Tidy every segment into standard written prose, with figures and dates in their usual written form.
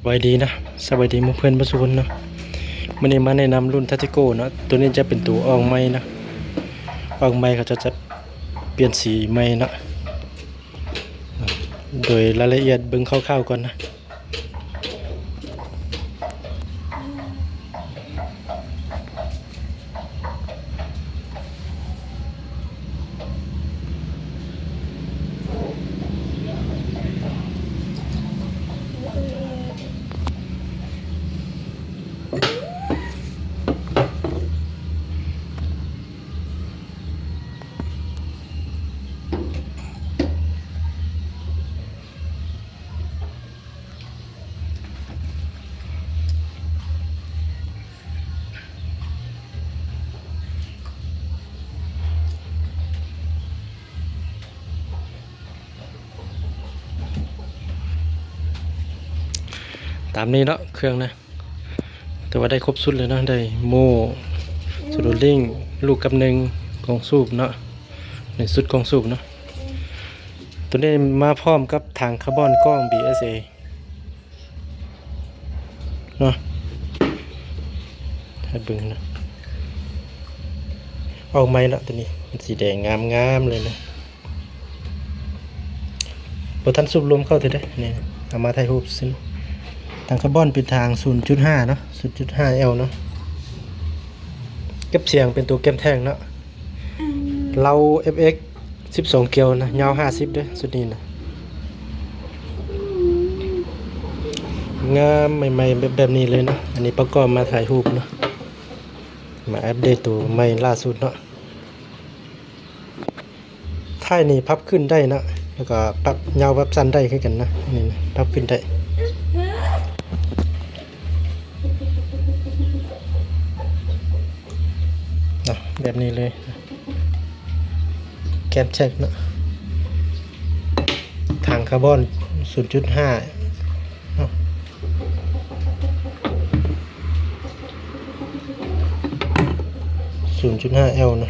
สบายดีนะสบายดีมุกเพื่อนประสุนเนาะมันนี้มาแนะนำรุ่นทัติโก้เนาะตัวนี้จะเป็นตัวออกใหม่นะออกใหม่เขาจะเปลี่ยนสีใหม่เนาะโดยรายละเอียดเบิ่งคร่าวๆก่อนนะตามนี้เนาะเครื่องนะแต่ว่าได้ครบสุดเลยเนาะได้โม่สโตรลิงลูกกำหนึ่งกองสูบเนาะในสุดกองสูบเนาะตัวนี้มาพร้อมกับถังคาร์บอนกล้อง BSA เนาะให้เบิ่งนะออกใหม่ละตัวนี้เป็นสีแดงงามเลยนะพอท่านสูบลมเข้าถึงได้นี่เอามาถ่ายรูปซิทางคาร์บอนเป็นทาง 0.5 เนาะ 0.5L เนาะเก็บเสียงเป็นตัวเก็บแท่งเนาะเรา FX 12 เกลียวนะยาว50ด้วยสุดนี้นะงามใหม่ๆแบบนี้เลยเนาะอันนี้ประกอบมาถ่ายรูปเนาะมาอัปเดตตัวใหม่ล่าสุดเนาะท้ายนี่พับขึ้นได้นะแล้วก็ปรับยาวปรับสั้นได้คือกันนะนี่นะพับขึ้นได้แบบนี้เลยแกนแช็กเนาะถังคาร์บอน 0.5 0.5L นะ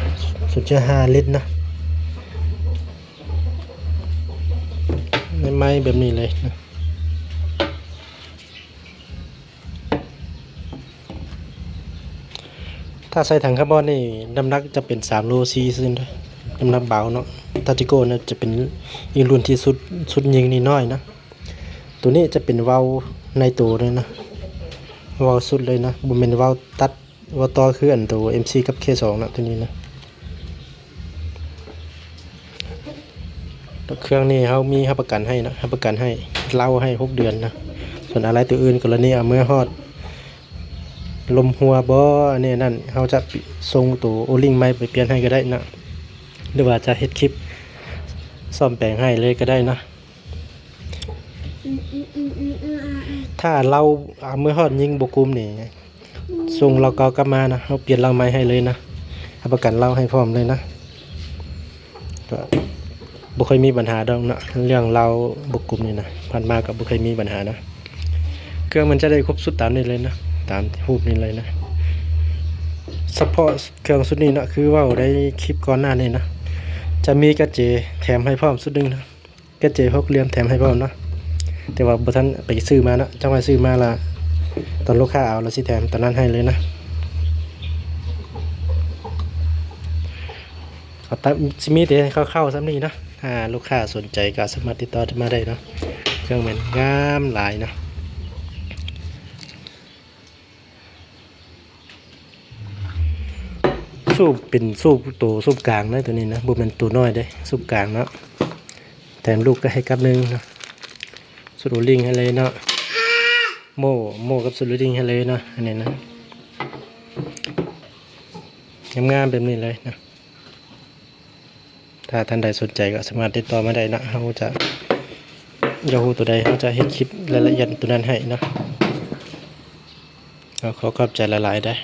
0.5 ลิตรนะไม้แบบนี้เลยนะถ้าใส่ถังคาร์บอนนี่น้ำหนักจะเป็น3โลซีซึ่งน้ำหนักเบาเนาะทัติโก้นะจะเป็นอีกรุ่นที่สุดยิงนี่น้อยนะตัวนี้จะเป็นวาล์วในตัวเลยนะวาล์วสุดเลยนะบ่แม่นวาล์วตัดวาล์วต่อคืออันตัว MC กับ K2 นะตัวนี้นะเครื่องนี้เขามีรับประกันให้นะรับประกันให้เล่าให้6 เดือนนะส่วนอะไรตัวอื่นกรณีเอาเมื่อฮอดลมหัวบ่เนี่ยนั่นเขาจะส่งตัวโอลิงไม้ไปเปลี่ยนให้ก็ได้นะหรือว่าจะเฮ็ดคลิปซ่อมแปลงให้เลยก็ได้นะถ้าเราเอาเมื่อฮอดยิงบกุมนี่ส่งเราเก่ากลับมานะเขาเปลี่ยนเราไม้ให้เลยนะรับประกันเราให้พร้อมเลยนะก็บ่เคยมีปัญหาดอกนะเรื่องเราบกุมนี่นะผ่านมากับบ่เคยมีปัญหานะเครื่องมันจะได้ครบสุดตามนี้เลยนะตามรูปนี้เลยนะเฉพาะเครื่องสุดนี้นะคือว่าได้คลิปก่อนหน้านี้นะจะมีกระเจแถมให้พร้อมสุดนึงนะกระเจ6 เหลี่ยมแถมให้พร้อมนะแต่ว่าบ่ทันไปซื้อมานะจังหวะซื้อมาละตอนลูกค้าเอาแล้วสิแถมตอนนั้นให้เลยนะเอาตามสิมีแต่เข้าๆซ้ำนี้นะถ้าลูกค้าสนใจก็สามารถติดต่อมาได้เนาะเครื่องเหมือนงามหลายนะสูบเป็นสูบตัวสูบกลางนะตัวนี้นะบุเป็นตัวน้อยได้สูบกลางเนาะแถมลูกก็ให้กับนึงนะสโตรลิงให้เลยเนาะโม่กับสโตรลิงให้เลยเนาะอันนี้นะงามแบบนี้เลยนะถ้าท่านใดสนใจก็สามารถติดต่อมาได้นะเขาจะยาฮูตัวใดเขาจะเห็นคลิปรายละเอียดตัวนั้นให้นะขอขอบใจหลายๆได้